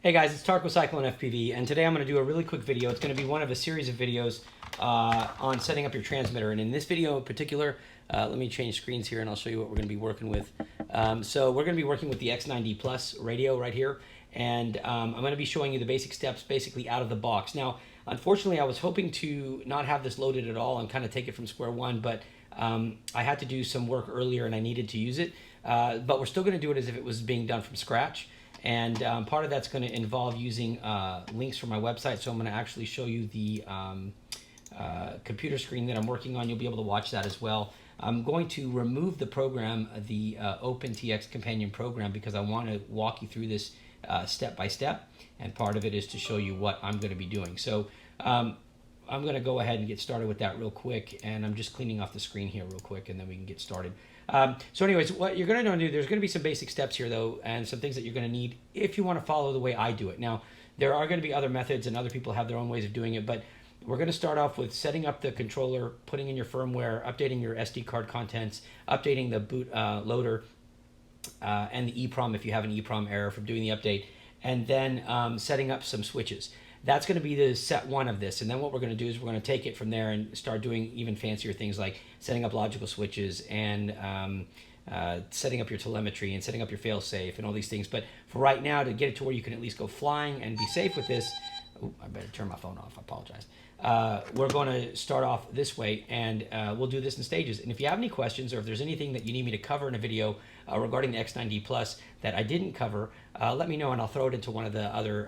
Hey guys, it's Tarek with Cyclone FPV, and today I'm going to do a really quick video. It's going to be one of a series of videos on setting up your transmitter. And in this video in particular, let me change screens here and I'll show you what we're going to be working with. So we're going to be working with the X9D Plus radio right here, and I'm going to be showing you the basic steps basically out of the box. Now, unfortunately, I was hoping to not have this loaded at all and kind of take it from square one, but I had to do some work earlier and I needed to use it. But we're still going to do it as if it was being done from scratch. And part of that's going to involve using links from my website. So I'm going to actually show you the computer screen that I'm working on. You'll be able to watch that as well. I'm going to remove the program, the OpenTX companion program, because I want to walk you through this step by step. And part of it is to show you what I'm going to be doing. So I'm going to go ahead and get started with that real quick. And I'm just cleaning off the screen here real quick, and then we can get started. So anyways, what you're going to do, there's going to be some basic steps here though, and some things that you're going to need if you want to follow the way I do it. Now, there are going to be other methods and other people have their own ways of doing it, but we're going to start off with setting up the controller, putting in your firmware, updating your SD card contents, updating the boot loader, and the EEPROM if you have an EEPROM error from doing the update, and then setting up some switches. That's going to be the set one of this, and then what we're going to do is we're going to take it from there and start doing even fancier things like setting up logical switches and setting up your telemetry and setting up your fail-safe and all these things. But for right now, to get it to where you can at least go flying and be safe with this, I better turn my phone off, I apologize. We're going to start off this way, and we'll do this in stages. And if you have any questions, or if there's anything that you need me to cover in a video regarding the X9D Plus that I didn't cover, let me know and I'll throw it into one of the other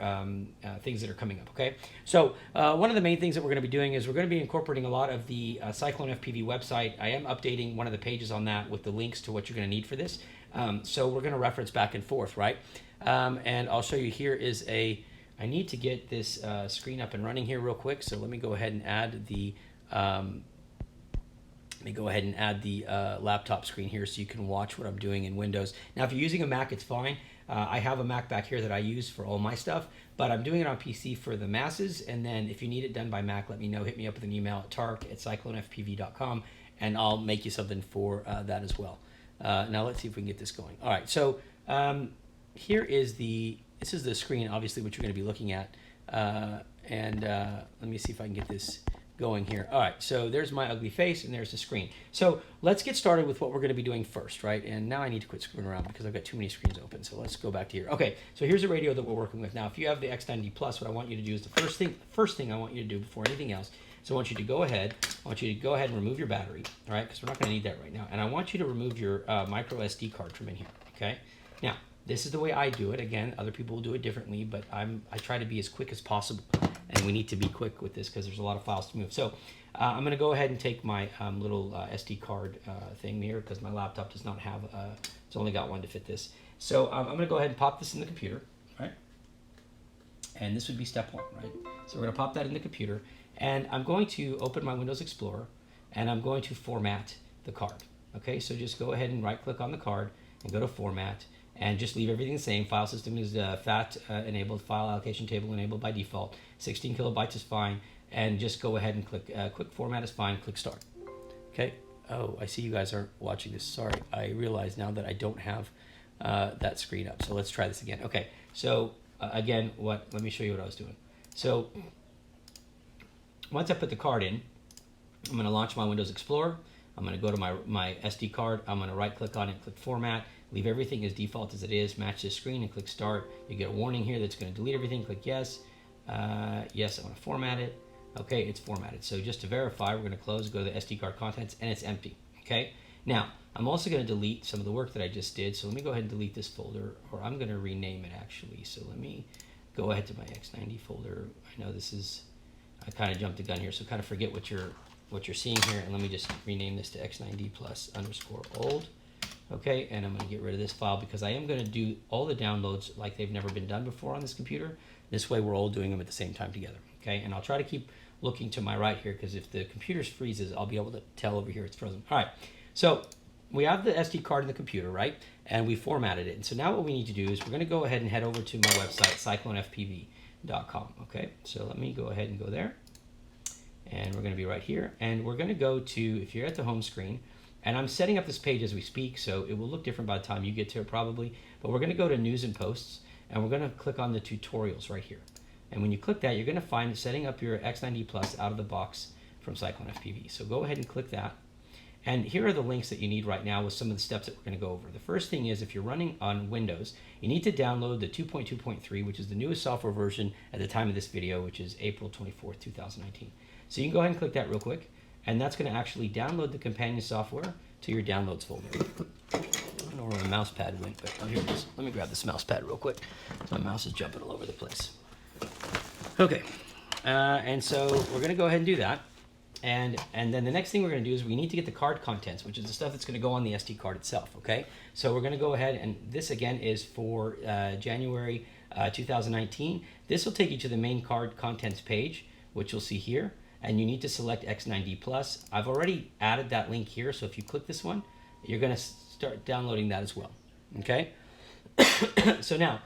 things that are coming up, okay? So one of the main things that we're going to be doing is we're going to be incorporating a lot of the Cyclone FPV website. I am updating one of the pages on that with the links to what you're going to need for this. So we're going to reference back and forth, right? And I'll show you here is I need to get this screen up and running here real quick. So let me go ahead and add the laptop screen here so you can watch what I'm doing in Windows. Now, if you're using a Mac, it's fine. I have a Mac back here that I use for all my stuff, but I'm doing it on PC for the masses. And then if you need it done by Mac, let me know. Hit me up with an email at tarek@cyclonefpv.com, and I'll make you something for that as well. Now let's see if we can get this going. All right, so here is this is the screen, obviously, what you're going to be looking at. Let me see if I can get this going here. All right, so there's my ugly face, and there's the screen. So let's get started with what we're going to be doing first, right? And now I need to quit screwing around because I've got too many screens open. So let's go back to here. Okay, so here's the radio that we're working with. Now, if you have the X9D Plus, what I want you to do is the first thing I want you to do before anything else is I want you to go ahead and remove your battery, all right? Because we're not going to need that right now. And I want you to remove your micro SD card from in here, okay? Now, this is the way I do it. Again, other people will do it differently, but I try to be as quick as possible. And we need to be quick with this because there's a lot of files to move. So I'm going to go ahead and take my little SD card thing here because my laptop does not have, it's only got one to fit this. So I'm going to go ahead and pop this in the computer, right? And this would be step one, right? So we're going to pop that in the computer. And I'm going to open my Windows Explorer, and I'm going to format the card. Okay, so just go ahead and right-click on the card and go to Format. And just leave everything the same. File system is FAT enabled, file allocation table enabled by default. 16 kilobytes is fine. And just go ahead and click quick format is fine, click start. Okay, oh, I see you guys aren't watching this. Sorry, I realize now that I don't have that screen up. So let's try this again. Okay, so again, let me show you what I was doing. So once I put the card in, I'm gonna launch my Windows Explorer. I'm gonna go to my SD card. I'm gonna right click on it, click format. Leave everything as default as it is, match this screen and click start. You get a warning here that's going to delete everything, click yes. Yes, I want to format it. Okay, it's formatted. So just to verify, we're going to close, go to the SD card contents, and it's empty. Okay, now I'm also going to delete some of the work that I just did. So let me go ahead and delete this folder, or I'm going to rename it actually. So let me go ahead to my X9D folder. I know I kind of jumped the gun here, so kind of forget what you're seeing here, and let me just rename this to X9D Plus _old. Okay, and I'm going to get rid of this file because I am going to do all the downloads like they've never been done before on this computer. This way we're all doing them at the same time together. Okay, and I'll try to keep looking to my right here because if the computer freezes, I'll be able to tell over here it's frozen. All right, so we have the SD card in the computer, right? And we formatted it. And so now what we need to do is we're going to go ahead and head over to my website, CycloneFPV.com. Okay, so let me go ahead and go there. And we're going to be right here. And we're going to go to, if you're at the home screen, and I'm setting up this page as we speak, so it will look different by the time you get to it probably. But we're going to go to News and Posts. and we're going to click on the tutorials right here. And when you click that, you're going to find setting up your X9D Plus out of the box from Cyclone FPV. So go ahead and click that. And here are the links that you need right now with some of the steps that we're going to go over. The first thing is, if you're running on Windows, you need to download the 2.2.3, which is the newest software version at the time of this video, which is April 24th, 2019. So you can go ahead and click that real quick, and that's going to actually download the companion software to your downloads folder. I don't know where my mouse pad went, but oh, here it is. Let me grab this mouse pad real quick. My mouse is jumping all over the place. Okay, and so we're going to go ahead and do that. And then the next thing we're going to do is we need to get the card contents, which is the stuff that's going to go on the SD card itself, okay? So we're going to go ahead, and this again is for January 2019. This will take you to the main card contents page, which you'll see here, and you need to select X9D Plus. I've already added that link here, so if you click this one, you're going to start downloading that as well, okay? So now,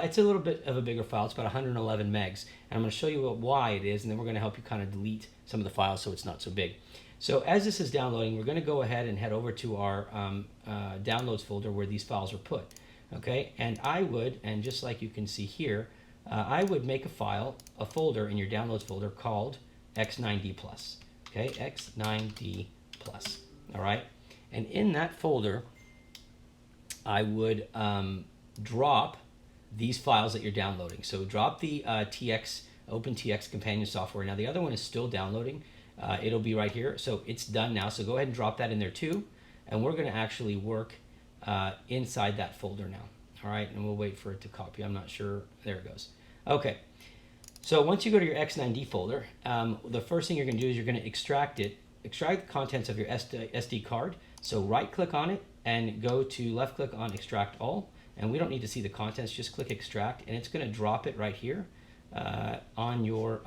it's a little bit of a bigger file. It's about 111 megs, and I'm going to show you why it is, and then we're going to help you kind of delete some of the files so it's not so big. So as this is downloading, we're going to go ahead and head over to our downloads folder where these files are put. Okay, and I would, and just like you can see here, I would make a folder in your downloads folder called X9D Plus. Okay, X9D Plus. All right, and in that folder, I would drop these files that you're downloading. So drop the OpenTX companion software. Now the other one is still downloading. It'll be right here. So it's done now. So go ahead and drop that in there too. And we're going to actually work inside that folder now. All right, and we'll wait for it to copy. I'm not sure. There it goes. Okay. So once you go to your X9D folder, the first thing you're going to do is you're going to extract the contents of your SD card. So right click on it and go to left click on extract all. And we don't need to see the contents, just click extract, and it's going to drop it right here on your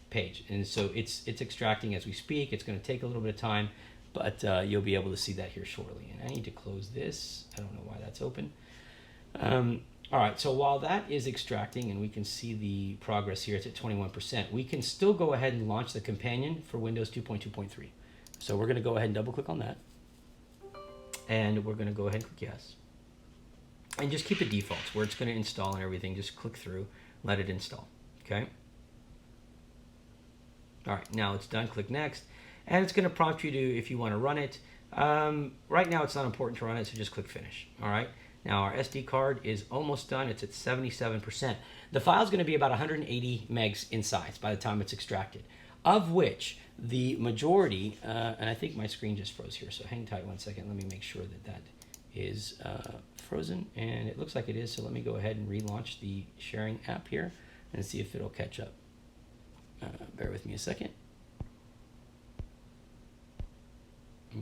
page. And so it's extracting as we speak. It's going to take a little bit of time, but you'll be able to see that here shortly. And I need to close this. I don't know why that's open. All right, so while that is extracting, and we can see the progress here, it's at 21%, we can still go ahead and launch the companion for Windows 2.2.3. So we're going to go ahead and double click on that. And we're going to go ahead and click yes. And just keep it defaults where it's going to install and everything. Just click through, let it install. Okay. All right, now it's done. Click next, and it's going to prompt you to if you want to run it. Right now, it's not important to run it, so just click finish. All right. Now our SD card is almost done. It's at 77%. The file is going to be about 180 megs in size by the time it's extracted, of which the majority, and I think my screen just froze here, so hang tight 1 second. Let me make sure that that is frozen, and it looks like it is, so let me go ahead and relaunch the sharing app here and see if it'll catch up. Bear with me a second.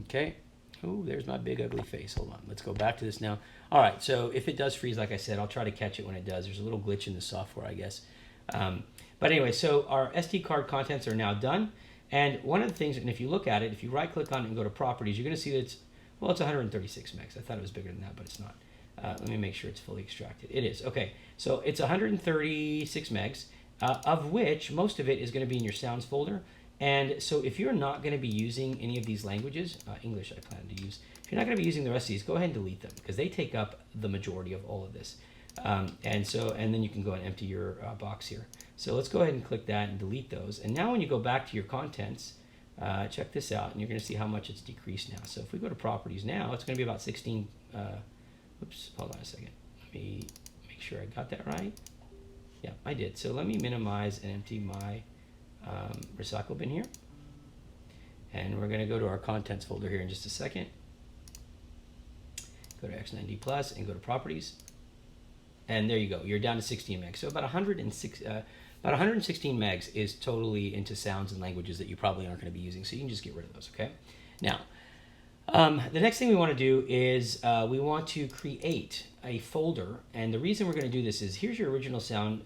Okay. Oh, there's my big ugly face. Hold on. Let's go back to this now. All right, so if it does freeze, like I said, I'll try to catch it when it does. There's a little glitch in the software, I guess. But anyway, so our SD card contents are now done, and one of the things, and if you look at it, if you right click on it and go to properties, you're going to see that it's 136 megs. I thought it was bigger than that, but it's not. Let me make sure it's fully extracted. It is. Okay, so it's 136 megs, of which most of it is going to be in your sounds folder. And so if you're not going to be using any of these languages, English I plan to use, if you're not going to be using the rest of these, go ahead and delete them because they take up the majority of all of this. And then you can go and empty your box here. So let's go ahead and click that and delete those. And now when you go back to your contents, check this out, and you're going to see how much it's decreased now. So if we go to properties now, it's going to be about 16. Oops, hold on a second. Let me make sure I got that right. Yeah, I did. So let me minimize and empty my recycle bin here. And we're going to go to our contents folder here in just a second. Go to X9D Plus and go to properties. And there you go. You're down to 16 megs. So about 116 megs is totally into sounds and languages that you probably aren't going to be using. So you can just get rid of those, okay? Now, the next thing we want to do is we want to create a folder. And the reason we're going to do this is here's your original sound,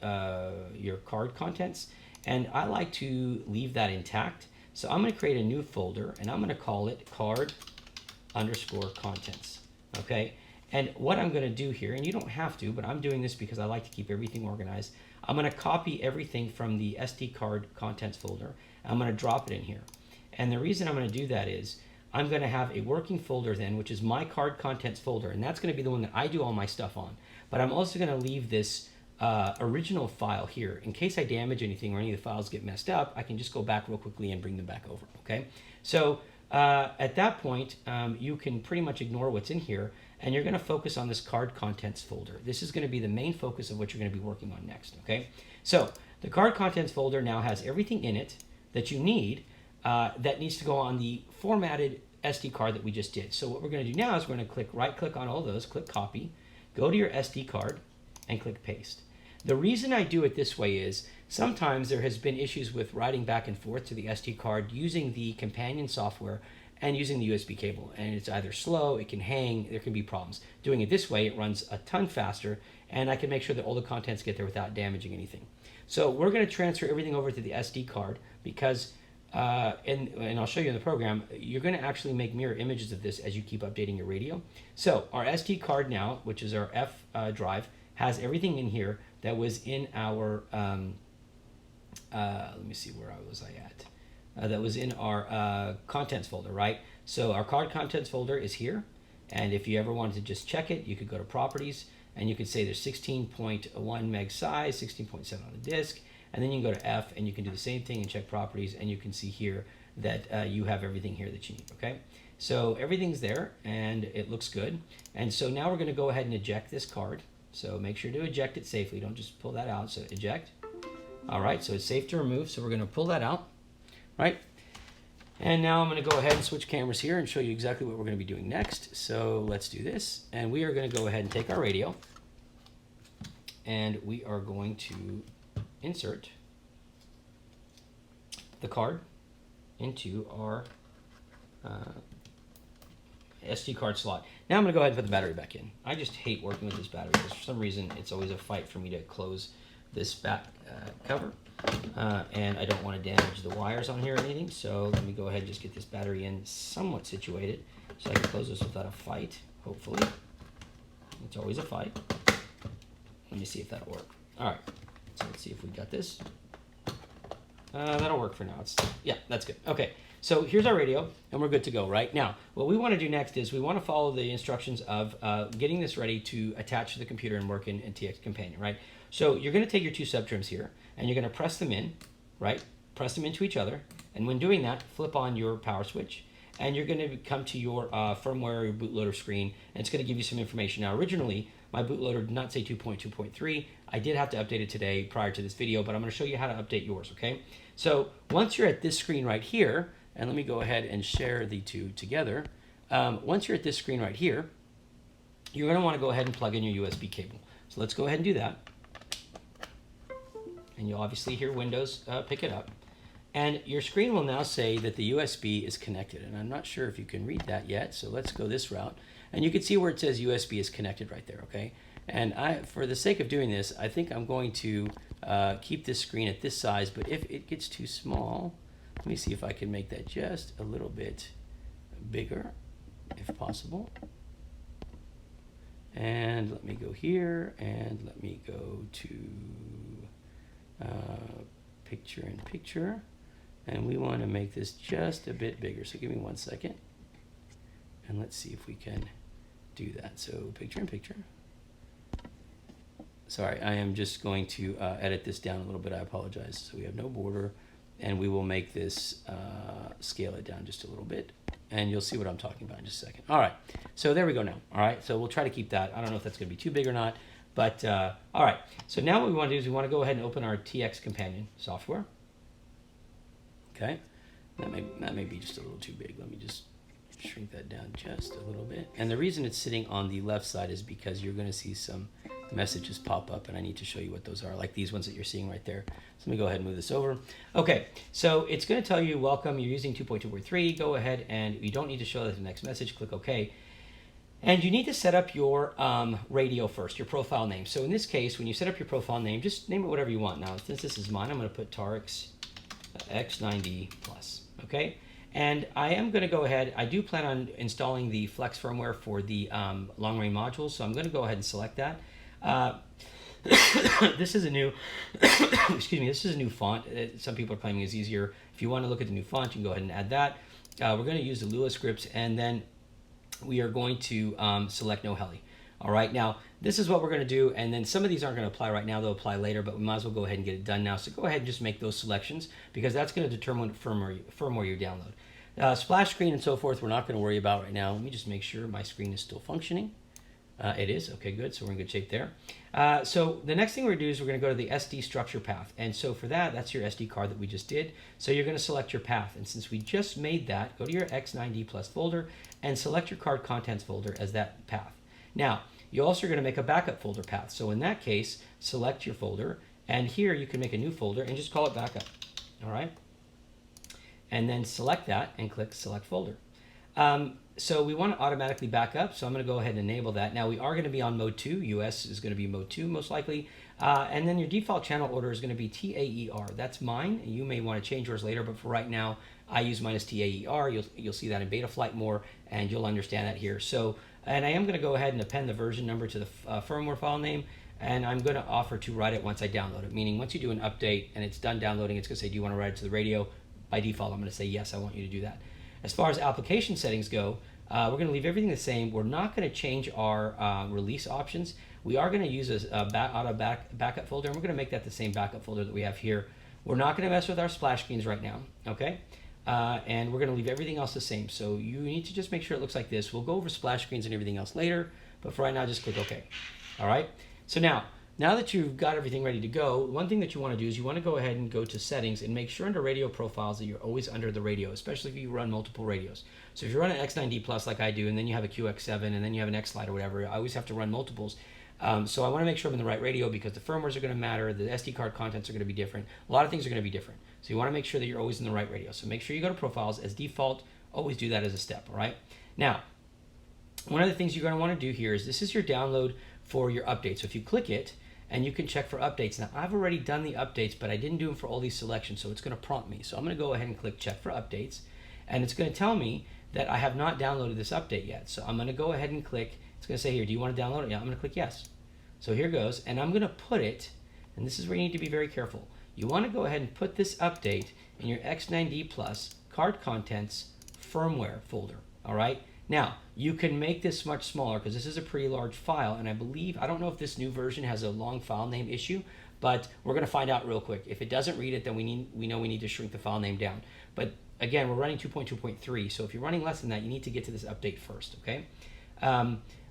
your card contents. And I like to leave that intact. So I'm going to create a new folder, and I'm going to call it card_contents, okay? And what I'm going to do here, and you don't have to, but I'm doing this because I like to keep everything organized. I'm going to copy everything from the SD card contents folder. I'm going to drop it in here. And the reason I'm going to do that is I'm going to have a working folder then, which is my card contents folder, and that's going to be the one that I do all my stuff on. But I'm also going to leave this original file here. In case I damage anything or any of the files get messed up, I can just go back real quickly and bring them back over, okay? So at that point, you can pretty much ignore what's in here, and you're gonna focus on this card contents folder. This is gonna be the main focus of what you're gonna be working on next, okay? So the card contents folder now has everything in it that you need that needs to go on the formatted SD card that we just did. So what we're gonna do now is we're gonna right click on all those, click copy, go to your SD card, and click paste. The reason I do it this way is sometimes there has been issues with writing back and forth to the SD card using the companion software and using the USB cable, and it's either slow, it can hang, there can be problems. Doing it this way, it runs a ton faster, and I can make sure that all the contents get there without damaging anything. So we're going to transfer everything over to the SD card because, and I'll show you in the program, you're going to actually make mirror images of this as you keep updating your radio. So our SD card now, which is our F drive, has everything in here that was in our, let me see, where was I at? That was in our contents folder, right? So our card contents folder is here. And if you ever wanted to just check it, you could go to properties and you could say there's 16.1 meg size, 16.7 on the disk. And then you can go to F and you can do the same thing and check properties, and you can see here that you have everything here that you need, okay? So everything's there and it looks good. And so now we're gonna go ahead and eject this card. So make sure to eject it safely. Don't just pull that out, so eject. All right, so it's safe to remove. So we're gonna pull that out, right? And now I'm gonna go ahead and switch cameras here and show you exactly what we're gonna be doing next. So let's do this. And we are gonna go ahead and take our radio and we are going to insert the card into our SD card slot. Now I'm gonna go ahead and put the battery back in. I just hate working with this battery because for some reason it's always a fight for me to close this back cover. And I don't want to damage the wires on here or anything, so let me go ahead and just get this battery in somewhat situated so I can close this without a fight, hopefully. It's always a fight. Let me see if that'll work. All right, so let's see if we got this. That'll work for now. Yeah, that's good. Okay, so here's our radio, and we're good to go, right? Now, what we want to do next is we want to follow the instructions of getting this ready to attach to the computer and work in TX Companion, right? So you're going to take your two subtrims here, and you're going to press them in, right? Press them into each other, and when doing that, flip on your power switch, and you're going to come to your firmware or your bootloader screen, and it's going to give you some information. Now, originally, my bootloader did not say 2.2.3. I did have to update it today prior to this video, but I'm going to show you how to update yours, okay? So once you're at this screen right here, and let me go ahead and share the two together. Once you're at this screen right here, you're going to want to go ahead and plug in your USB cable. So let's go ahead and do that. And you'll obviously hear Windows pick it up. And your screen will now say that the USB is connected. And I'm not sure if you can read that yet, so let's go this route. And you can see where it says USB is connected right there, okay? And for the sake of doing this, I think I'm going to keep this screen at this size, but if it gets too small, let me see if I can make that just a little bit bigger, if possible. And let me go here, and let me go to picture in picture, and we want to make this just a bit bigger. So give me 1 second, and let's see if we can do that. So picture in picture. Sorry, I am just going to edit this down a little bit. I apologize. So we have no border, and we will make this scale it down just a little bit, and you'll see what I'm talking about in just a second. All right, so there we go now. All right, so we'll try to keep that. I don't know if that's going to be too big or not. But, all right, so now what we want to do is we want to go ahead and open our TX Companion software. Okay, that may be just a little too big. Let me just shrink that down just a little bit. And the reason it's sitting on the left side is because you're going to see some messages pop up, and I need to show you what those are, like these ones that you're seeing right there. So let me go ahead and move this over. Okay, so it's going to tell you, welcome, you're using 2.2.3. Go ahead, and you don't need to show that the next message. Click OK. And you need to set up your radio first, your profile name. So in this case, when you set up your profile name, just name it whatever you want. Now, since this is mine, I'm going to put Taranis X9D Plus, okay? And I am going to go ahead, I do plan on installing the Flex firmware for the long-range modules, so I'm going to go ahead and select that. This is a new, excuse me, this is a new font. Some people are claiming it's easier. If you want to look at the new font, you can go ahead and add that. We're going to use the Lua scripts, and then we are going to select no heli. All right, now this is what we're going to do, and then some of these aren't going to apply right now, they'll apply later, but we might as well go ahead and get it done now. So go ahead and just make those selections, because that's going to determine what firmware you download. Splash screen and so forth, we're not going to worry about right now. Let me just make sure my screen is still functioning. It is. Okay, good. So we're in good shape there. So the next thing we're going to do is we're going to go to the SD structure path. And so for that, that's your SD card that we just did. So you're going to select your path. And since we just made that, go to your X9D Plus folder and select your card contents folder as that path. Now, you also are going to make a backup folder path. So in that case, select your folder. And here you can make a new folder and just call it backup. All right. And then select that and click select folder. So we want to automatically back up, so I'm going to go ahead and enable that. Now we are going to be on mode 2. US is going to be mode 2 most likely. And then your default channel order is going to be TAER. That's mine. You may want to change yours later, but for right now, I use mine as TAER. You'll see that in Betaflight more, and you'll understand that here. So, and I am going to go ahead and append the version number to the firmware file name, and I'm going to offer to write it once I download it, meaning once you do an update and it's done downloading, it's going to say, do you want to write it to the radio? By default, I'm going to say, yes, I want you to do that. As far as application settings go, we're going to leave everything the same. We're not going to change our release options. We are going to use a backup folder, and we're going to make that the same backup folder that we have here. We're not going to mess with our splash screens right now, okay? And we're going to leave everything else the same. So you need to just make sure it looks like this. We'll go over splash screens and everything else later, but for right now, just click OK. All right? So now that you've got everything ready to go, one thing that you want to do is you want to go ahead and go to settings and make sure under radio profiles that you're always under the radio, especially if you run multiple radios. So if you run an X9D Plus like I do, and then you have a QX7, and then you have an X-Lite or whatever, I always have to run multiples. So I want to make sure I'm in the right radio because the firmwares are going to matter, the SD card contents are going to be different, a lot of things are going to be different. So you want to make sure that you're always in the right radio. So make sure you go to profiles as default, always do that as a step, all right? Now, one of the things you're going to want to do here is this is your download for your update. So if you click it, and you can check for updates. Now, I've already done the updates, but I didn't do them for all these selections, so it's going to prompt me. So I'm going to go ahead and click check for updates, and it's going to tell me that I have not downloaded this update yet. So I'm going to go ahead and click. It's going to say here, do you want to download it? Yeah, I'm going to click yes. So here goes, and I'm going to put it, and this is where you need to be very careful. You want to go ahead and put this update in your X9D Plus card contents firmware folder, all right? Now, you can make this much smaller because this is a pretty large file, and I don't know if this new version has a long file name issue, but we're going to find out real quick. If it doesn't read it, then we know we need to shrink the file name down. But again, we're running 2.2.3, so if you're running less than that, you need to get to this update first, okay?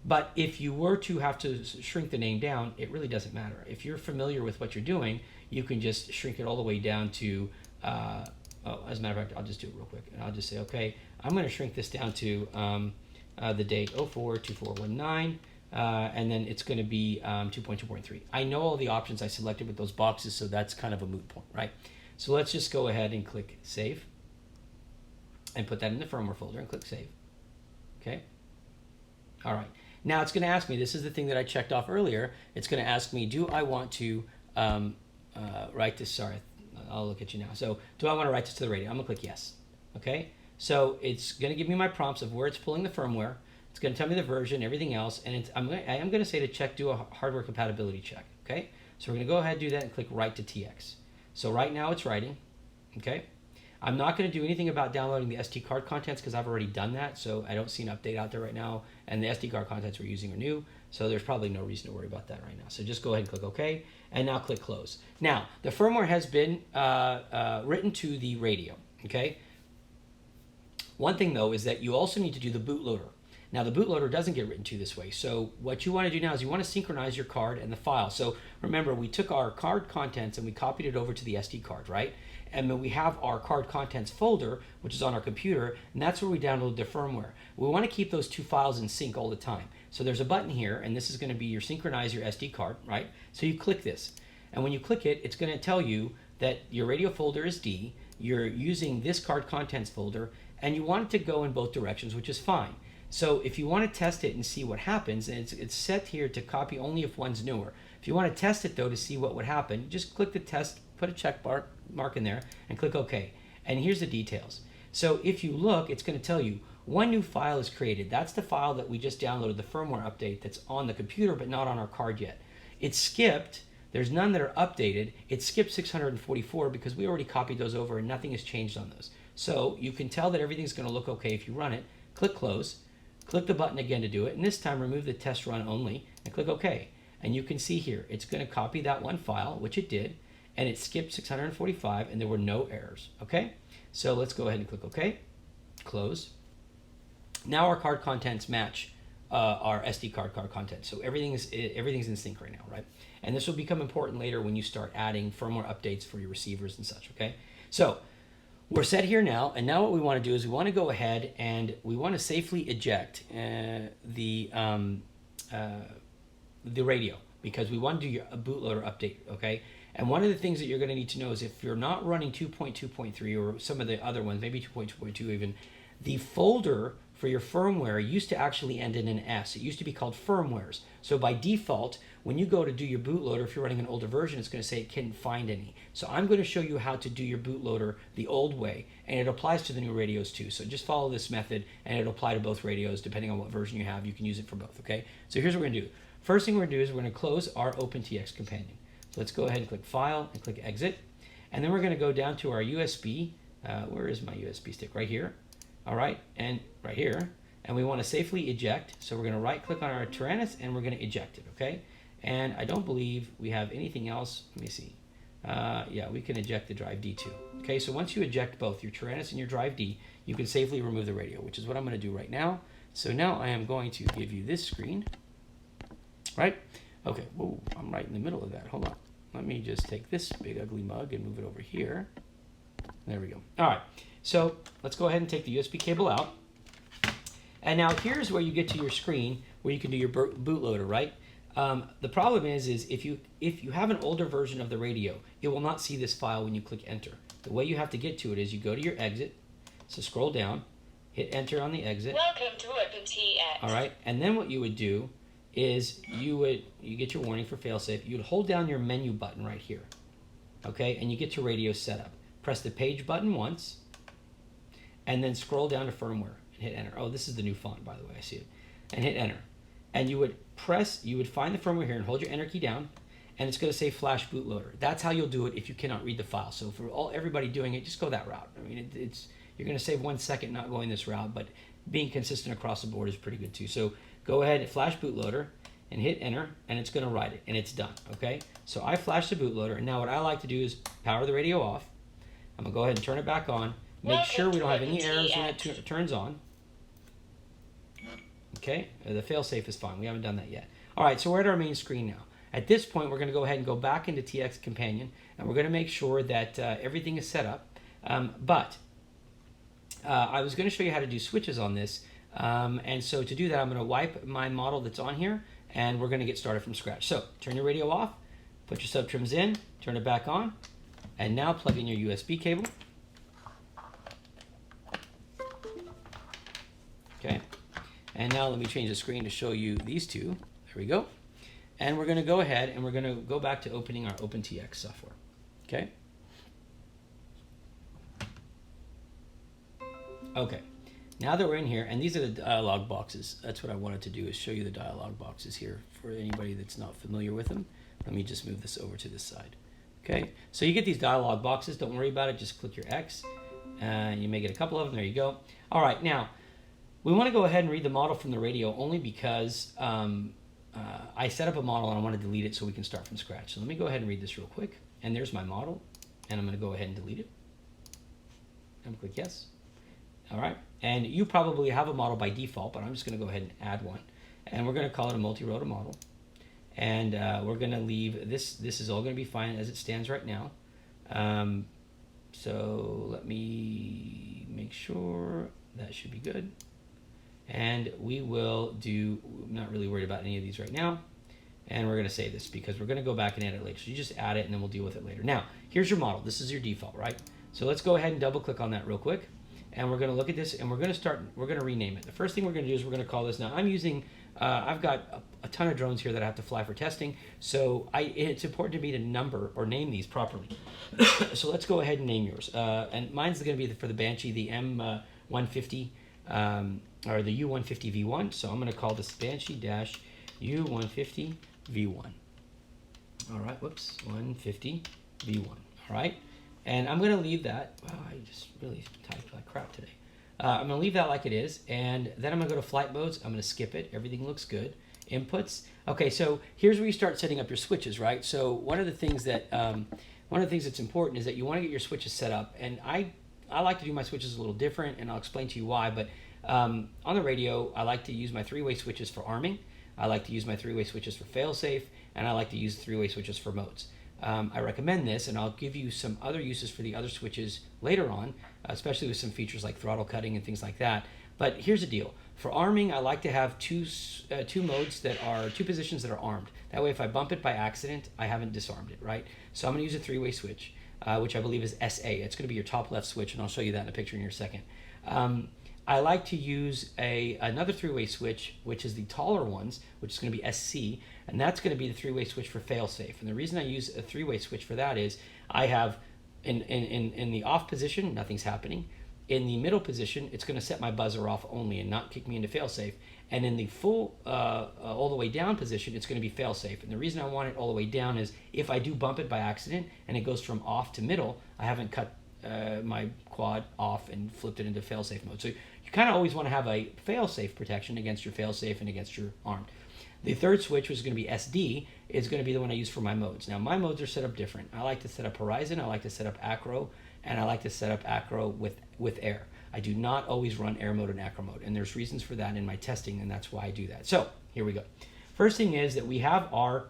But if you were to have to shrink the name down, it really doesn't matter. If you're familiar with what you're doing, you can just shrink it all the way down to, as a matter of fact, I'll just do it real quick, and I'll just say, okay, I'm going to shrink this down to the date 042419, and then it's going to be 2.2.3. I know all the options I selected with those boxes, so that's kind of a moot point, right? So let's just go ahead and click Save, and put that in the firmware folder, and click Save. Okay? All right. Now it's going to ask me, this is the thing that I checked off earlier, it's going to ask me, do I want to write this, sorry, I'll look at you now. So do I want to write this to the radio? I'm going to click Yes. Okay? So it's going to give me my prompts of where it's pulling the firmware. It's going to tell me the version, everything else, and I am going to say to check, do a hardware compatibility check. Okay, so we're going to go ahead and do that and click Write to TX. So right now it's writing. Okay, I'm not going to do anything about downloading the SD card contents because I've already done that. So I don't see an update out there right now, and the SD card contents we're using are new. So there's probably no reason to worry about that right now. So just go ahead and click OK, and now click Close. Now the firmware has been written to the radio. Okay. One thing, though, is that you also need to do the bootloader. Now, the bootloader doesn't get written to this way. So what you want to do now is you want to synchronize your card and the file. So remember, we took our card contents and we copied it over to the SD card, right? And then we have our card contents folder, which is on our computer, and that's where we download the firmware. We want to keep those two files in sync all the time. So there's a button here, and this is going to be your synchronize your SD card, right? So you click this. And when you click it, it's going to tell you that your radio folder is D, you're using this card contents folder, and you want it to go in both directions, which is fine. So if you want to test it and see what happens, and it's set here to copy only if one's newer. If you want to test it, though, to see what would happen, just click the test, put a check mark in there, and click OK. And here's the details. So if you look, it's going to tell you one new file is created. That's the file that we just downloaded, the firmware update that's on the computer but not on our card yet. It's skipped. There's none that are updated. It skipped 644 because we already copied those over and nothing has changed on those. So you can tell that everything's going to look okay if you run it. Click Close. Click the button again to do it, and this time remove the test run only and click OK. And you can see here, it's going to copy that one file, which it did, and it skipped 645, and there were no errors, okay? So let's go ahead and click OK, close. Now our card contents match our SD card content. So everything's in sync right now, right? And this will become important later when you start adding firmware updates for your receivers and such, okay? So we're set here now, and now what we want to do is we want to go ahead and we want to safely eject the radio, because we want to do a bootloader update, okay? And one of the things that you're going to need to know is if you're not running 2.2.3 or some of the other ones, maybe 2.2.2 even, the folder for your firmware used to actually end in an S. It used to be called firmwares. So by default, when you go to do your bootloader, if you're running an older version, it's going to say it can't find any. So I'm going to show you how to do your bootloader the old way, and it applies to the new radios too. So just follow this method, and it'll apply to both radios depending on what version you have. You can use it for both, okay? So here's what we're going to do. First thing we're going to do is we're going to close our OpenTX companion. So let's go ahead and click File and click Exit. And then we're going to go down to our USB. Where is my USB stick? Right here. All right, and right here. And we want to safely eject. So we're going to right click on our Taranis and we're going to eject it, okay? And I don't believe we have anything else. Let me see. Yeah, we can eject the drive D too. Okay, so once you eject both your Taranis and your drive D, you can safely remove the radio, which is what I'm going to do right now. So now I am going to give you this screen. Right? Okay, whoa, I'm right in the middle of that. Hold on. Let me just take this big ugly mug and move it over here. There we go. All right, so let's go ahead and take the USB cable out. And now here's where you get to your screen where you can do your bootloader, right? The problem is if you have an older version of the radio, it will not see this file when you click enter. The way you have to get to it is you go to your exit, so scroll down, hit enter on the exit. Welcome to OpenTX. All right, and then what you would do is you get your warning for failsafe. You would hold down your menu button right here, okay, and you get to radio setup. Press the page button once, and then scroll down to firmware and hit enter. Oh, this is the new font, by the way, I see it. And hit enter. And you would find the firmware here and hold your enter key down, and it's going to say flash bootloader. That's how you'll do it if you cannot read the file. So for everybody doing it, just go that route. I mean, you're going to save 1 second not going this route, but being consistent across the board is pretty good too. So go ahead and flash bootloader and hit enter, and it's going to write it, and it's done, okay? So I flashed the bootloader, and now what I like to do is power the radio off. I'm going to go ahead and turn it back on. Make sure we don't have any errors when it turns on. Okay, the failsafe is fine. We haven't done that yet. All right, so we're at our main screen now. At this point, we're going to go ahead and go back into TX Companion, and we're going to make sure that everything is set up. But I was going to show you how to do switches on this. And so to do that, I'm going to wipe my model that's on here, and we're going to get started from scratch. So turn your radio off, put your subtrims in, turn it back on, and now plug in your USB cable. Okay. And now let me change the screen to show you these two. There we go. And we're going to go ahead and we're going to go back to opening our OpenTX software. Okay. Okay. Now that we're in here, and these are the dialog boxes. That's what I wanted to do, is show you the dialog boxes here for anybody that's not familiar with them. Let me just move this over to this side. Okay. So you get these dialog boxes. Don't worry about it. Just click your X. And you may get a couple of them. There you go. All right. Now, we want to go ahead and read the model from the radio only because I set up a model and I want to delete it so we can start from scratch. So let me go ahead and read this real quick. And there's my model. And I'm going to go ahead and delete it. I'm going to click yes. All right. And you probably have a model by default, but I'm just going to go ahead and add one. And we're going to call it a multi-rotor model. And we're going to leave this. This is all going to be fine as it stands right now. So let me make sure that should be good. And we will do, I'm not really worried about any of these right now. And we're going to save this because we're going to go back and edit it later. So you just add it and then we'll deal with it later. Now, here's your model. This is your default, right? So let's go ahead and double click on that real quick. And we're going to look at this and we're going to rename it. The first thing we're going to do is we're going to call this, now I'm using, I've got a ton of drones here that I have to fly for testing. So it's important to me to number or name these properly. So let's go ahead and name yours. And mine's going to be for the Banshee, the M150, or the U150 V1. So I'm going to call this Banshee-U150 V1. All right, whoops, 150 V1. All right, and I'm going to leave that. Wow, I just really typed like crap today. I'm going to leave that like it is, and then I'm going to go to flight modes. I'm going to skip it. Everything looks good. Inputs. Okay, so here's where you start setting up your switches, right? So one of the things that's important is that you want to get your switches set up, and I like to do my switches a little different, and I'll explain to you why. But on the radio, I like to use my three-way switches for arming. I like to use my three-way switches for fail-safe, and I like to use three-way switches for modes. I recommend this, and I'll give you some other uses for the other switches later on, especially with some features like throttle cutting and things like that. But here's the deal. For arming, I like to have two modes that are, two positions that are armed. That way, if I bump it by accident, I haven't disarmed it, right? So I'm going to use a three-way switch, which I believe is SA. It's going to be your top left switch, and I'll show you that in a picture in a second. I like to use another three-way switch, which is the taller ones, which is going to be SC, and that's going to be the three-way switch for fail-safe. And the reason I use a three-way switch for that is I have in the off position, nothing's happening. In the middle position, it's going to set my buzzer off only and not kick me into fail-safe. And in the full all the way down position, it's going to be fail-safe. And the reason I want it all the way down is if I do bump it by accident and it goes from off to middle, I haven't cut my quad off and flipped it into fail-safe mode. So you kind of always want to have a fail-safe protection against your fail-safe and against your armed. The third switch, which is going to be SD, is going to be the one I use for my modes. Now, my modes are set up different. I like to set up horizon, I like to set up acro, and I like to set up acro with air. I do not always run air mode and acro mode, and there's reasons for that in my testing, and that's why I do that. So, here we go. First thing is that we have our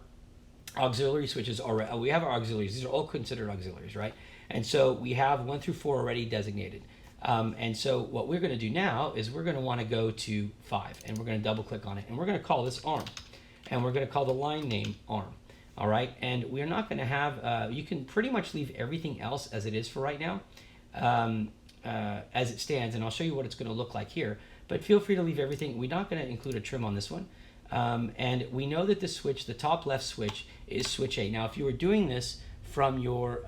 auxiliary switches already. We have our auxiliaries. These are all considered auxiliaries, right? And so we have 1 through 4 already designated. And so what we're going to do now is we're going to want to go to 5, and we're going to double click on it, and we're going to call this arm, and we're going to call the line name arm. All right, and we're not going to have, you can pretty much leave everything else as it is for right now, as it stands, and I'll show you what it's going to look like here, but feel free to leave everything. We're not going to include a trim on this one, and we know that this switch, the top left switch, is switch A. Now, if you were doing this from your,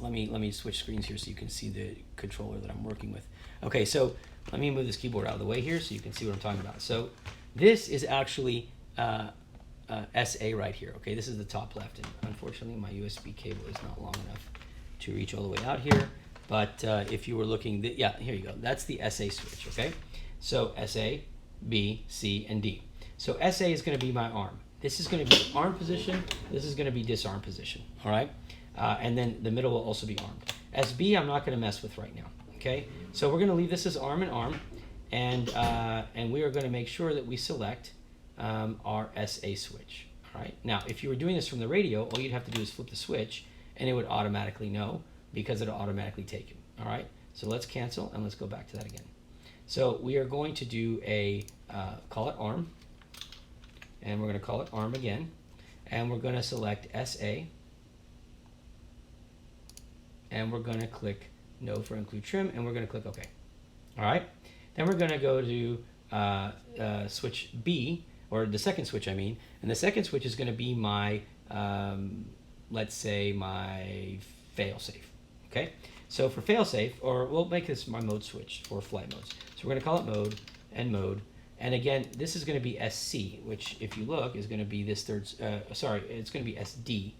let me switch screens here so you can see the controller that I'm working with. Okay, so let me move this keyboard out of the way here so you can see what I'm talking about. So this is actually SA right here. Okay, this is the top left, and unfortunately my USB cable is not long enough to reach all the way out here. But if you were looking, yeah, here you go. That's the SA switch. Okay, so SA, B, C, and D. So SA is going to be my arm. This is going to be arm position. This is going to be disarm position. All right, and then the middle will also be armed. SB, I'm not going to mess with right now. Okay, so we're going to leave this as arm and arm, and we are going to make sure that we select our SA switch. All right. Now, if you were doing this from the radio, all you'd have to do is flip the switch, and it would automatically know because it'll automatically take it. All right. So let's cancel, and let's go back to that again. So we are going to do a call it arm, and we're going to call it arm again, and we're going to select SA, and we're going to click no for include trim, and we're going to click OK. All right. Then we're going to go to switch B, or the second switch, I mean, and the second switch is going to be my, let's say, my fail-safe. Okay. So for fail-safe, or we'll make this my mode switch for flight modes. So we're going to call it mode, and again, this is going to be SC, which if you look is going to be this third. Sorry, it's going to be SD,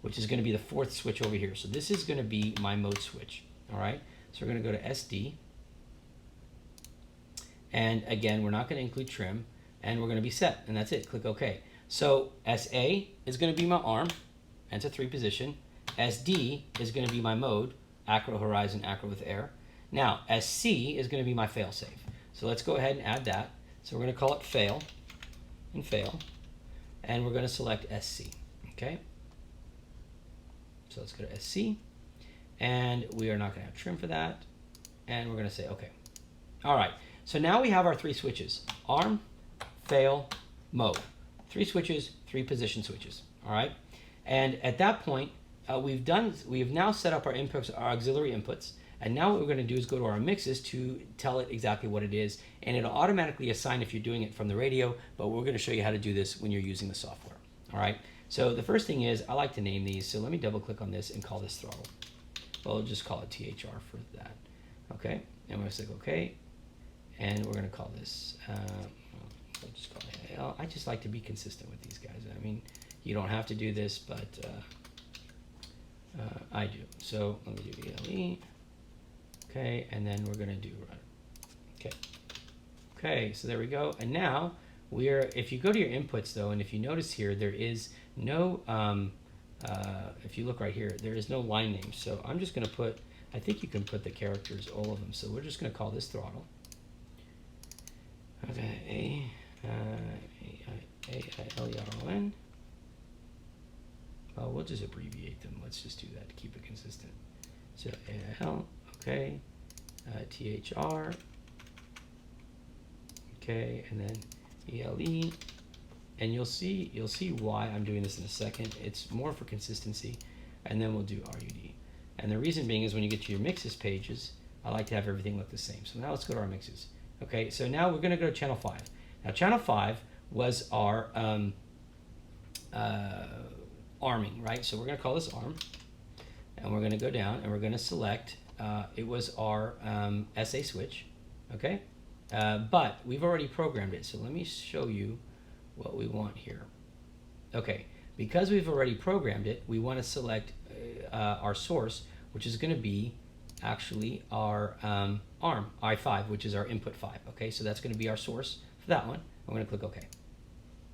which is going to be the fourth switch over here. So this is going to be my mode switch. All right. So we're going to go to SD, and again, we're not going to include trim, and we're going to be set, and that's it. Click OK. So SA is going to be my arm, and it's a 3 position. SD is going to be my mode, acro horizon, acro with air. Now, SC is going to be my fail-safe. So let's go ahead and add that. So we're going to call it fail, and fail, and we're going to select SC. Okay. So let's go to SC, and we are not going to have trim for that, and we're going to say OK. All right. So now we have our 3 switches: arm, fail, mode. 3 switches, 3 position switches. All right. And at that point, we have now set up our inputs, our auxiliary inputs, and now what we're going to do is go to our mixes to tell it exactly what it is, and it'll automatically assign if you're doing it from the radio, but we're going to show you how to do this when you're using the software. All right. So the first thing is I like to name these. So let me double click on this and call this throttle. Well, I'll just call it THR for that. Okay. And we're going to click OK. And we're going to call this, I'll just call it AL. I just like to be consistent with these guys. I mean, you don't have to do this, but I do. So let me do ELE. Okay, and then we're gonna do run. Okay. Okay, so there we go. And now if you go to your inputs though, and if you notice here, there is no, if you look right here, there is no line name. So I'm just gonna put, I think you can put the characters, all of them. So we're just gonna call this throttle. Okay, A-I-L-E-R-O-N. Well, we'll just abbreviate them. Let's just do that to keep it consistent. So A-I-L, okay, T-H-R, okay, and then E-L-E, and you'll see why I'm doing this in a second. It's more for consistency, and then we'll do R-U-D. And the reason being is when you get to your mixes pages, I like to have everything look the same. So now let's go to our mixes. Okay, so now we're gonna go to channel 5. Now channel 5 was our arming, right? So we're gonna call this arm, and we're gonna go down and we're gonna select, it was our SA switch, okay? But we've already programmed it, so let me show you what we want here. Okay, because we've already programmed it, we wanna select our source, which is gonna be actually our arm, I5, which is our input 5, okay? So that's gonna be our source for that one. I'm gonna click OK,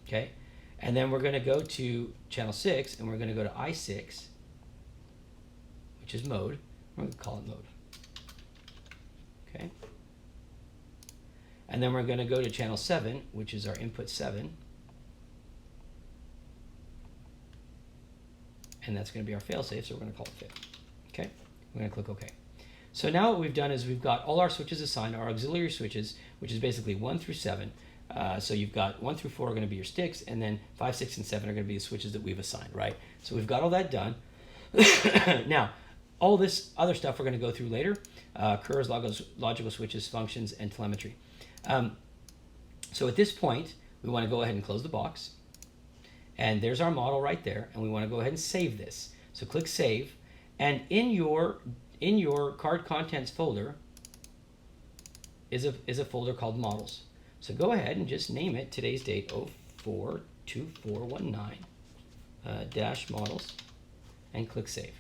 okay? And then we're gonna go to channel 6, and we're gonna go to I6, which is mode. We're gonna call it mode, okay? And then we're gonna go to channel 7, which is our input 7. And that's gonna be our failsafe, so we're gonna call it fail, okay? We're gonna click OK. So now what we've done is we've got all our switches assigned, our auxiliary switches, which is basically 1 through 7. So you've got 1 through 4 are gonna be your sticks, and then 5, 6, and 7 are gonna be the switches that we've assigned, right? So we've got all that done. Now, all this other stuff we're gonna go through later, curves, logical switches, functions, and telemetry. So at this point, we wanna go ahead and close the box. And there's our model right there, and we wanna go ahead and save this. So click Save, and in your card contents folder is a folder called Models. So go ahead and just name it today's date 042419 dash models, and click Save.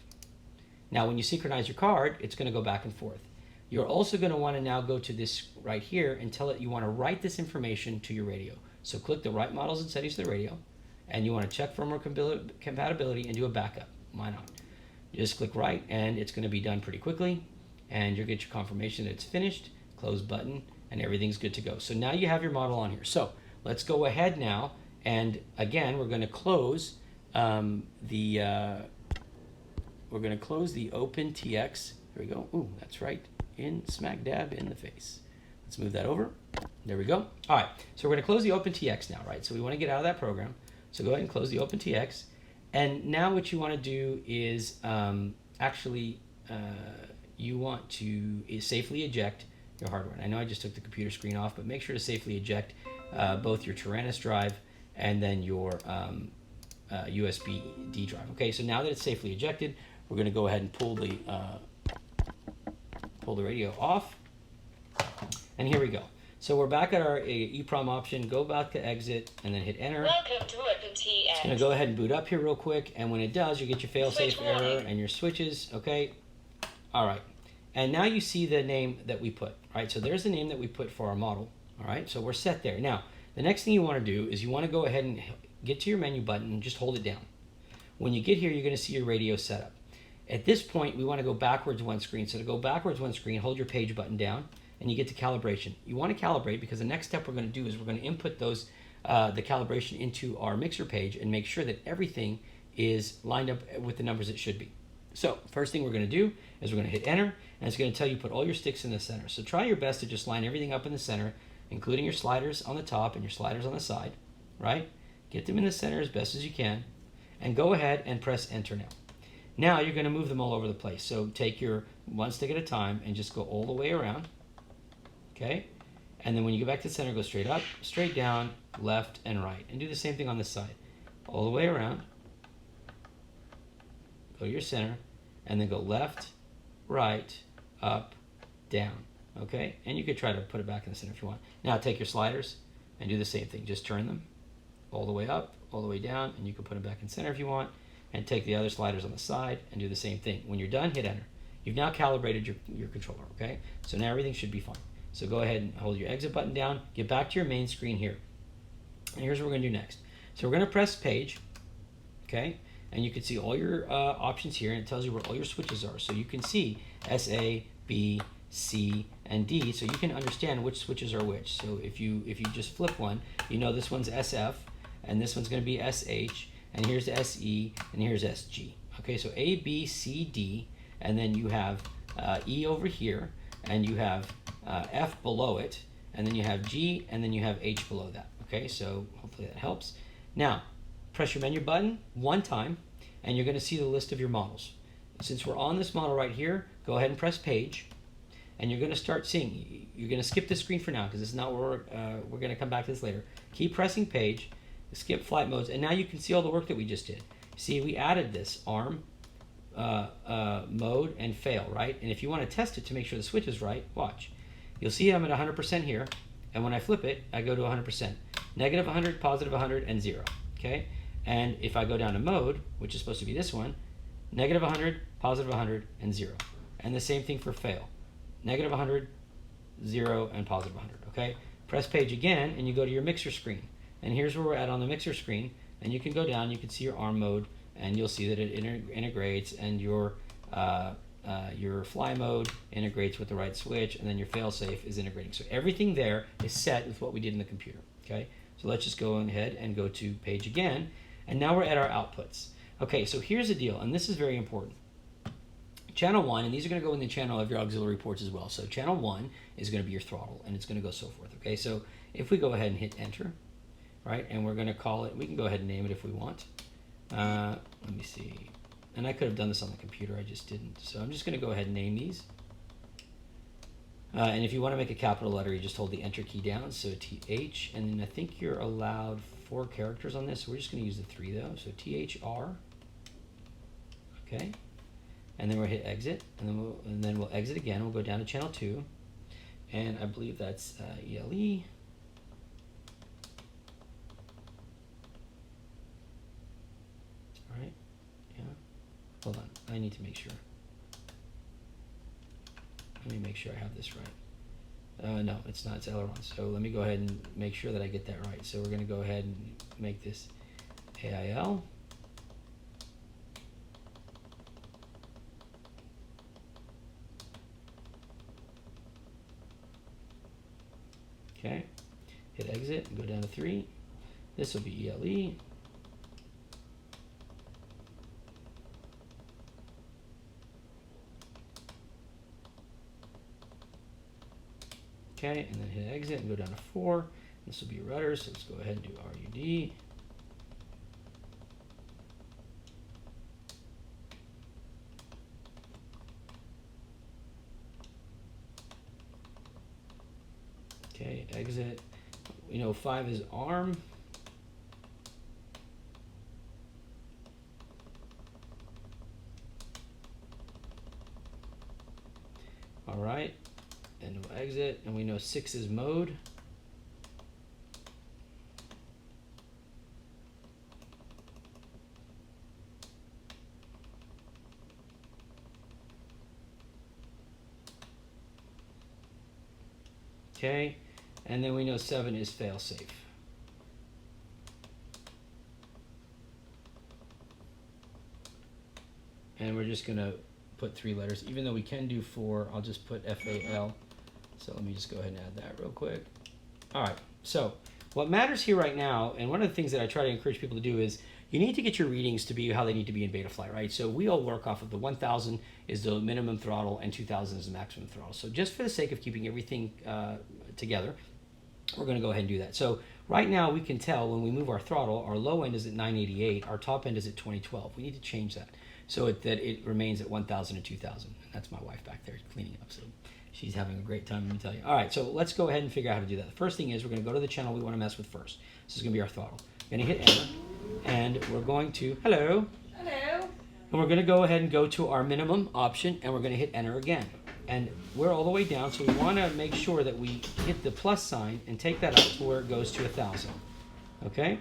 Now when you synchronize your card, it's going to go back and forth. You're also going to want to now go to this right here and tell it you want to write this information to your radio. So click the Write Models and Settings to the radio, and you want to check firmware compatibility and do a backup. Why not? You just click Write, and it's going to be done pretty quickly, and you'll get your confirmation that it's finished, close button, and everything's good to go. So now you have your model on here. So let's go ahead now, and again, we're going to close the OpenTX. Here we go. Ooh, that's right, in smack dab in the face. Let's move that over. There we go. All right, so we're going to close the OpenTX now, right? So we want to get out of that program. So go ahead and close the OpenTX. And now what you want to do is you want to safely eject your hardware. And I know I just took the computer screen off, but make sure to safely eject both your Taranis drive and then your USB-D drive. Okay, so now that it's safely ejected, we're going to go ahead and pull the radio off. And here we go. So we're back at our EEPROM option. Go back to exit and then hit enter. Welcome to OpenTX. It's going to go ahead and boot up here real quick. And when it does, you get your failsafe error and your switches. Okay. All right. And now you see the name that we put. Right. So there's the name that we put for our model. All right. So we're set there. Now, the next thing you want to do is you want to go ahead and get to your menu button and just hold it down. When you get here, you're going to see your radio setup. At this point, we want to go backwards one screen. So to go backwards one screen, hold your page button down, and you get to calibration. You want to calibrate because the next step we're going to do is we're going to input those the calibration into our mixer page and make sure that everything is lined up with the numbers it should be. So first thing we're going to do is we're going to hit enter, and it's going to tell you put all your sticks in the center. So try your best to just line everything up in the center, including your sliders on the top and your sliders on the side, right? Get them in the center as best as you can, and go ahead and press enter now. Now you're going to move them all over the place. So take your one stick at a time and just go all the way around. Okay, and then when you get back to the center, go straight up, straight down, left, and right. And do the same thing on this side. All the way around. Go to your center, and then go left, right, up, down. Okay, and you could try to put it back in the center if you want. Now take your sliders and do the same thing. Just turn them all the way up, all the way down, and you can put them back in center if you want. And take the other sliders on the side and do the same thing. When you're done, hit enter. You've now calibrated your controller, okay? So now everything should be fine. So go ahead and hold your exit button down, get back to your main screen here. And here's what we're gonna do next. So we're gonna press page, okay? And you can see all your options here, and it tells you where all your switches are. So you can see S, A, B, C, and D, so you can understand which switches are which. So if you just flip one, you know this one's SF, and this one's gonna be SH, and here's SE, and here's SG. Okay, so A, B, C, D, and then you have E over here, and you have F below it, and then you have G, and then you have H below that. Okay, so hopefully that helps. Now, press your menu button one time, and you're going to see the list of your models. Since we're on this model right here, go ahead and press page, and you're going to start seeing. You're going to skip this screen for now because this is not where we're going to come back to this later. Keep pressing page, skip flight modes, and now you can see all the work that we just did. See, we added this arm, mode, and fail, right? And if you want to test it to make sure the switch is right, watch. You'll see I'm at 100% here, and when I flip it, I go to 100%. Negative 100, positive 100, and 0, okay? And if I go down to mode, which is supposed to be this one, negative 100, positive 100, and 0. And the same thing for fail. Negative 100, 0, and positive 100, okay? Press page again, and you go to your mixer screen. And here's where we're at on the mixer screen. And you can go down, you can see your arm mode, and you'll see that it integrates, and your fly mode integrates with the right switch, and then your fail safe is integrating. So everything there is set with what we did in the computer, okay? So let's just go ahead and go to page again, and now we're at our outputs. Okay, so here's the deal, and this is very important. Channel 1, and these are going to go in the channel of your auxiliary ports as well. So channel 1 is going to be your throttle, and it's going to go so forth, okay? So if we go ahead and hit enter, right, and we're going to call it, we can go ahead and name it if we want. Let me see. And I could have done this on the computer, I just didn't. So I'm just going to go ahead and name these. And if you want to make a capital letter, you just hold the enter key down, so TH, and then I think you're allowed 4 characters on this, so we're just going to use the 3 though, so THR, okay, and then we'll hit exit, and then we'll exit again, we'll go down to channel 2, and I believe that's ELE, all right, yeah, hold on, I need to make sure. Let me make sure I have this right. No, it's not, it's aileron. So let me go ahead and make sure that I get that right. So we're going to go ahead and make this AIL. Okay, hit exit and go down to 3. This will be ELE. Okay, and then hit exit and go down to 4. This will be rudder, so let's go ahead and do RUD. Okay, exit. 5 is arm. All right. And we'll exit, and we know 6 is mode. Okay, and then we know 7 is fail safe. And we're just gonna put 3 letters, even though we can do 4, I'll just put FAL. So let me just go ahead and add that real quick. All right, so what matters here right now, and one of the things that I try to encourage people to do is you need to get your readings to be how they need to be in Betaflight, right? So we all work off of the 1,000 is the minimum throttle and 2,000 is the maximum throttle. So just for the sake of keeping everything together, we're gonna go ahead and do that. So right now we can tell when we move our throttle, our low end is at 988, our top end is at 2012. We need to change that so that it remains at 1,000 and 2,000. And that's my wife back there cleaning up. So she's having a great time, let me tell you. All right, so let's go ahead and figure out how to do that. The first thing is we're going to go to the channel we want to mess with first. This is going to be our throttle. We're going to hit enter, and we're going to, hello. Hello. And we're going to go ahead and go to our minimum option, and we're going to hit enter again. And we're all the way down, so we want to make sure that we hit the plus sign and take that up to where it goes to 1,000. Okay?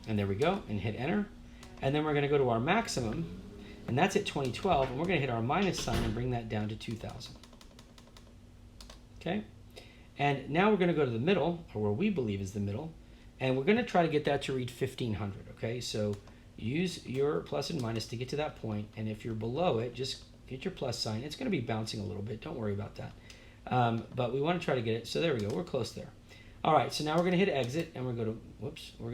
And there we go, and hit enter. And then we're going to go to our maximum, And that's at 2012, and we're going to hit our minus sign and bring that down to 2000. Okay? And now we're going to go to the middle, or where we believe is the middle, and we're going to try to get that to read 1500. Okay? So use your plus and minus to get to that point, and if you're below it, just get your plus sign. It's going to be bouncing a little bit. Don't worry about that. But we want to try to get it. So there we go. We're close there. All right, so now we're going to hit exit, and we're going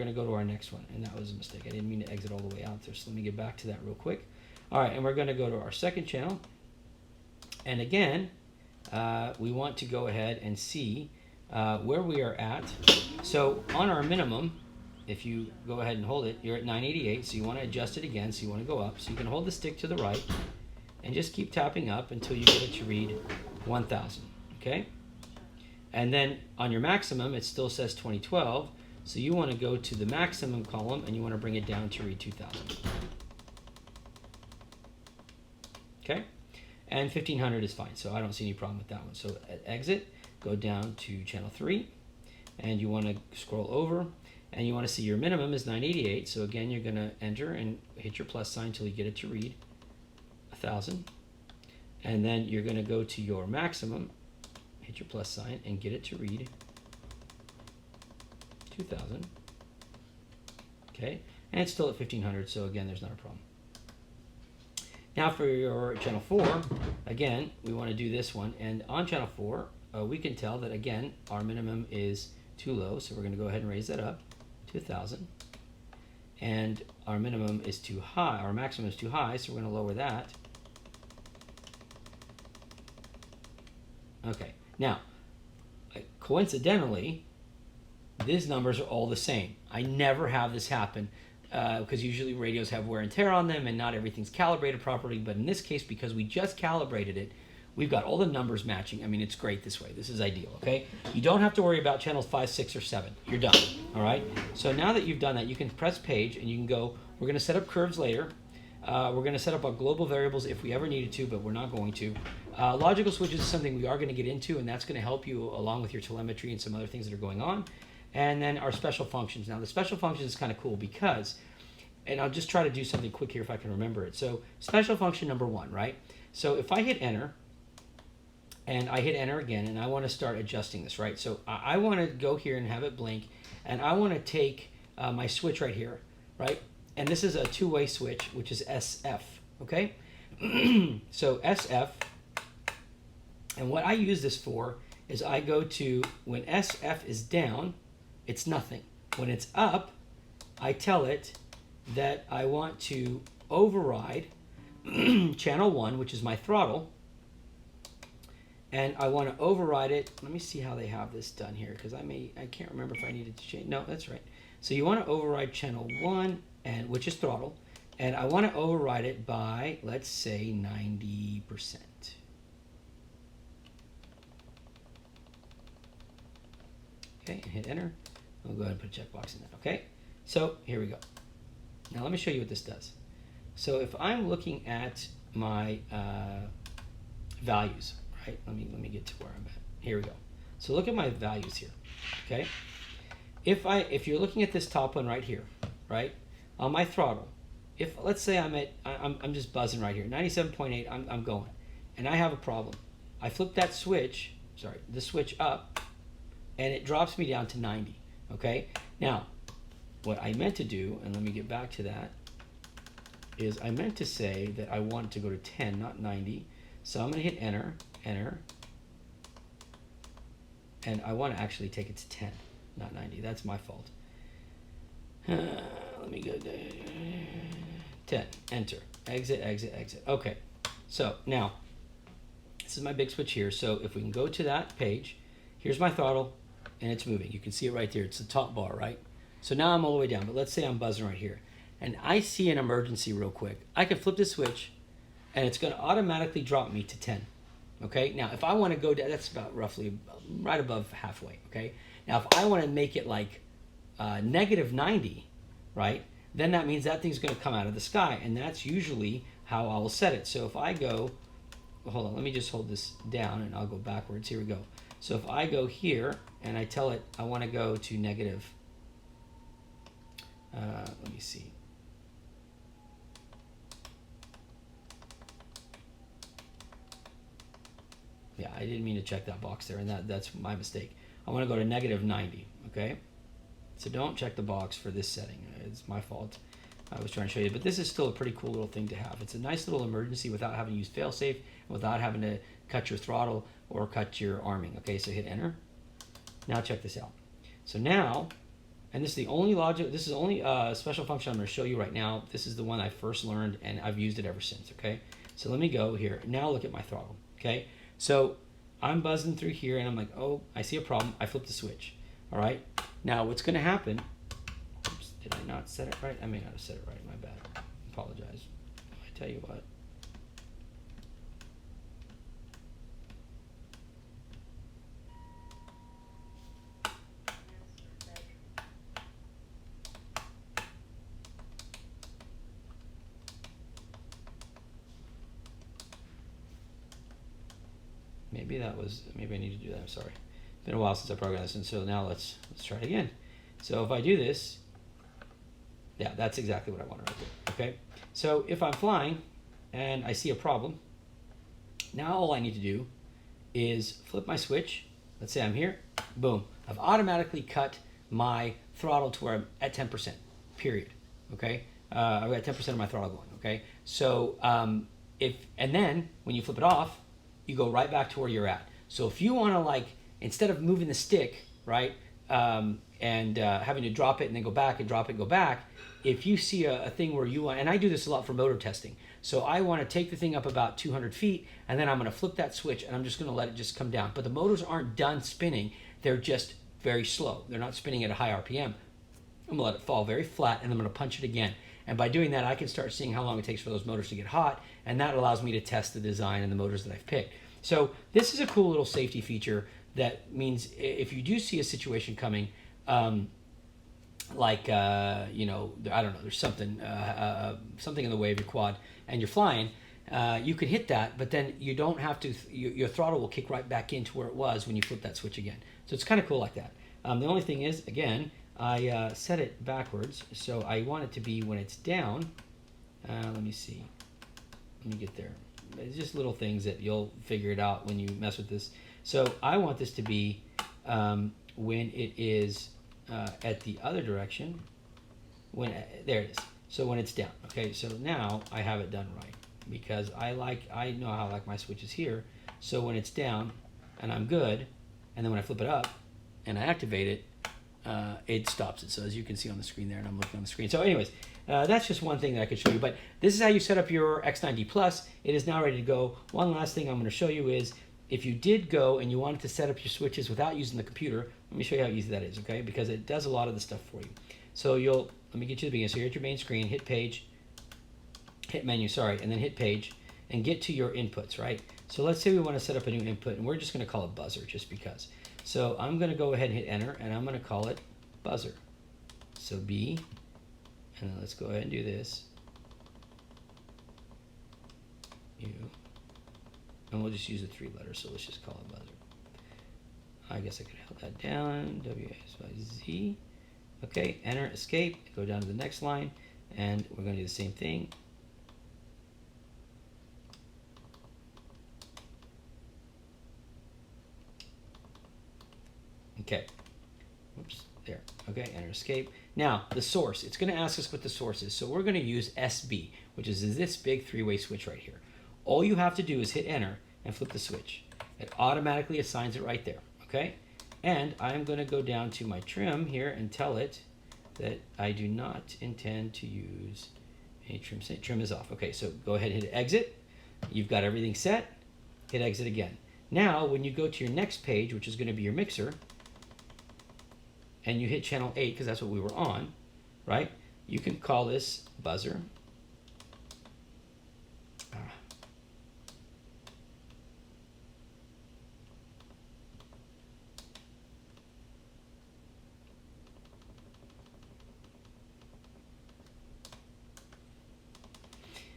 to go to our next one, and that was a mistake. I didn't mean to exit all the way out there, so let me get back to that real quick. All right, and we're going to go to our second channel, and again, we want to go ahead and see where we are at. So on our minimum, if you go ahead and hold it, you're at 988, so you want to adjust it again, so you want to go up. So you can hold the stick to the right, and just keep tapping up until you get it to read 1000, okay? And then on your maximum, it still says 2012, so you want to go to the maximum column and you want to bring it down to read 2000. Okay? And 1500 is fine, so I don't see any problem with that one. So at exit, go down to channel 3, and you want to scroll over, and you want to see your minimum is 988, so again, you're going to enter and hit your plus sign until you get it to read 1000. And then you're going to go to your maximum, hit your plus sign, and get it to read 2000. Okay, and it's still at 1500, so again, there's not a problem. Now for your channel 4, again, we want to do this one, and on channel 4, we can tell that again, our minimum is too low, so we're going to go ahead and raise that up to 1000. And our minimum is too high, our maximum is too high, so we're going to lower that. Okay, now, coincidentally, these numbers are all the same. I never have this happen because usually radios have wear and tear on them and not everything's calibrated properly, but in this case, because we just calibrated it, we've got all the numbers matching. I mean, it's great this way. This is ideal, okay? You don't have to worry about channels 5, 6, or 7. You're done, all right? So now that you've done that, you can press page and you can go, we're going to set up curves later. We're going to set up our global variables if we ever needed to, but we're not going to. Logical switches is something we are going to get into, and that's going to help you along with your telemetry and some other things that are going on. And then our special functions. Now, the special functions is kind of cool because, and I'll just try to do something quick here if I can remember it. So special function number 1, right? So if I hit enter, and I hit enter again, and I want to start adjusting this, right? So I want to go here and have it blink, and I want to take my switch right here, right? And this is a two-way switch, which is SF, okay? So SF, and what I use this for is I go to, when SF is down, it's nothing. When it's up, I tell it that I want to override channel 1, which is my throttle, and I want to override it. Let me see how they have this done here, because I can't remember if I needed to change. No, that's right. So you want to override channel 1, and which is throttle, and I want to override it by, let's say, 90%. Okay, and hit enter. We'll go ahead and put a checkbox in that. Okay, so here we go. Now let me show you what this does. So if I'm looking at my values, right? Let me get to where I'm at. Here we go. So look at my values here. Okay, if you're looking at this top one right here, right? On my throttle, if let's say I'm just buzzing right here, 97.8, I'm going, and I have a problem. I flip that switch, the switch up, and it drops me down to 90. Okay. Now, what I meant to do, and let me get back to that, is I meant to say that I want to go to 10, not 90. So I'm going to hit enter, and I want to actually take it to 10, not 90. That's my fault. Let me go to 10, enter, exit, exit, exit. Okay, so now, this is my big switch here. So if we can go to that page, here's my throttle, and it's moving. You can see it right there. It's the top bar, right? So now I'm all the way down, but let's say I'm buzzing right here, and I see an emergency real quick. I can flip the switch, and it's going to automatically drop me to 10. Okay, now if I want to go down, that's about roughly right above halfway. Okay, now if I want to make it like negative 90, right, then that means that thing's going to come out of the sky, and that's usually how I will set it. So if I go, hold on, let me just hold this down and I'll go backwards. Here we go. So if I go here and I tell it I want to go to negative, let me see. Yeah, I didn't mean to check that box there, and that's my mistake. I want to go to -90, okay? So don't check the box for this setting. It's my fault. I was trying to show you, but this is still a pretty cool little thing to have. It's a nice little emergency without having to use failsafe, and without having to cut your throttle or cut your arming. Okay, so hit enter. Now check this out. So now, and this is the only logic, this is the only special function I'm going to show you right now. This is the one I first learned, and I've used it ever since, okay? So let me go here. Now look at my throttle, okay? So I'm buzzing through here, and I'm like, oh, I see a problem. I flip the switch, all right? Now what's going to happen, oops, did I not set it right? I may not have set it right, my bad. Apologize. I tell you what. Maybe I need to do that. I'm sorry. It's been a while since I programmed this, and so now let's try it again. So if I do this, yeah, that's exactly what I want right there. Okay. So if I'm flying and I see a problem, now all I need to do is flip my switch. Let's say I'm here. Boom. I've automatically cut my throttle to where I'm at 10%. Period. Okay. I've got 10% of my throttle going. Okay. So and then when you flip it off, you go right back to where you're at. So if you want to, like, instead of moving the stick, right, and having to drop it and then go back and drop it and go back, if you see a thing where you want, and I do this a lot for motor testing, so I want to take the thing up about 200 feet, and then I'm going to flip that switch, and I'm just going to let it just come down. But the motors aren't done spinning. They're just very slow. They're not spinning at a high RPM. I'm going to let it fall very flat, and I'm going to punch it again. And by doing that, I can start seeing how long it takes for those motors to get hot, and that allows me to test the design and the motors that I've picked. So this is a cool little safety feature that means if you do see a situation coming, like, you know, I don't know, there's something in the way of your quad and you're flying, you can hit that, but then you don't have to, your throttle will kick right back into where it was when you flip that switch again. So it's kind of cool like that. The only thing is, again, I set it backwards, so I want it to be when it's down. Let me see. Let me get there. It's just little things that you'll figure it out when you mess with this. So I want this to be when it is at the other direction. There it is. So when it's down. Okay, so now I have it done right because I know how I like my switches here. So when it's down and I'm good, and then when I flip it up and I activate it, it stops it. So as you can see on the screen there, and I'm looking on the screen. So anyways, that's just one thing that I could show you. But this is how you set up your X9D Plus. It is now ready to go. One last thing I'm going to show you is if you did go and you wanted to set up your switches without using the computer, let me show you how easy that is, okay? Because it does a lot of the stuff for you. So let me get you to the beginning. So you're at your main screen, hit page, hit menu, sorry, and then hit page, and get to your inputs, right? So let's say we want to set up a new input, and we're just going to call it buzzer just because. So I'm going to go ahead and hit enter, and I'm going to call it buzzer. So B, and then let's go ahead and do this. U, and we'll just use the 3 letters, so let's just call it buzzer. I guess I could have held that down, W-A-S-Y-Z. Okay, enter, escape, go down to the next line, and we're going to do the same thing. Okay, oops, there. Okay, enter, escape. Now, the source, it's going to ask us what the source is. So we're going to use SB, which is this big 3-way switch right here. All you have to do is hit enter and flip the switch. It automatically assigns it right there, okay? And I'm going to go down to my trim here and tell it that I do not intend to use a trim. Trim is off. Okay, so go ahead and hit exit. You've got everything set. Hit exit again. Now, when you go to your next page, which is going to be your mixer, and you hit channel 8, because that's what we were on, right? You can call this buzzer.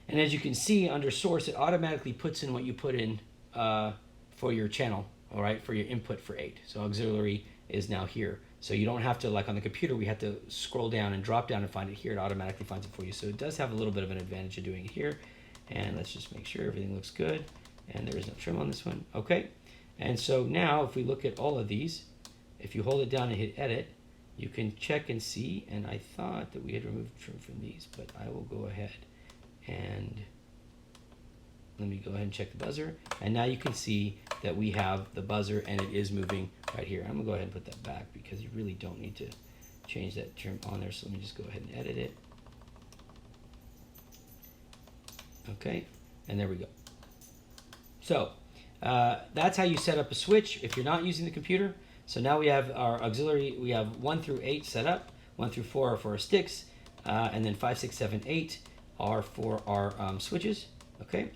And as you can see under source, it automatically puts in what you put in for your channel, all right, for your input for 8. So auxiliary is now here. So you don't have to, like on the computer, we have to scroll down and drop down and find it here. It automatically finds it for you. So it does have a little bit of an advantage of doing it here. And let's just make sure everything looks good. And there is no trim on this one. Okay. And so now if we look at all of these, if you hold it down and hit edit, you can check and see, and I thought that we had removed trim from these, but I will go ahead and let me go ahead and check the buzzer. And now you can see that we have the buzzer and it is moving right here. I'm gonna go ahead and put that back because you really don't need to change that trim on there. So let me just go ahead and edit it. Okay, and there we go. So that's how you set up a switch if you're not using the computer. So now we have our auxiliary, we have 1 through 8 set up. 1 through 4 are for our sticks, and then 5, 6, 7, 8 are for our switches, okay?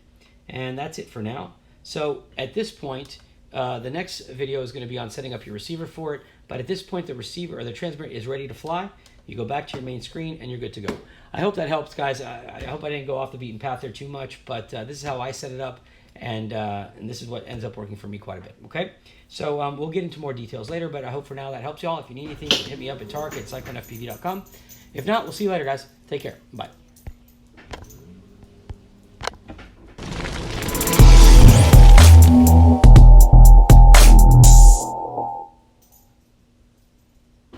And that's it for now. So at this point, the next video is gonna be on setting up your receiver for it, but at this point the receiver or the transmitter is ready to fly. You go back to your main screen and you're good to go. I hope that helps, guys. I hope I didn't go off the beaten path there too much, but this is how I set it up, and this is what ends up working for me quite a bit, okay? So we'll get into more details later, but I hope for now that helps y'all. If you need anything, hit me up at Tarek at CycloneFPV.com. If not, we'll see you later, guys. Take care. Bye.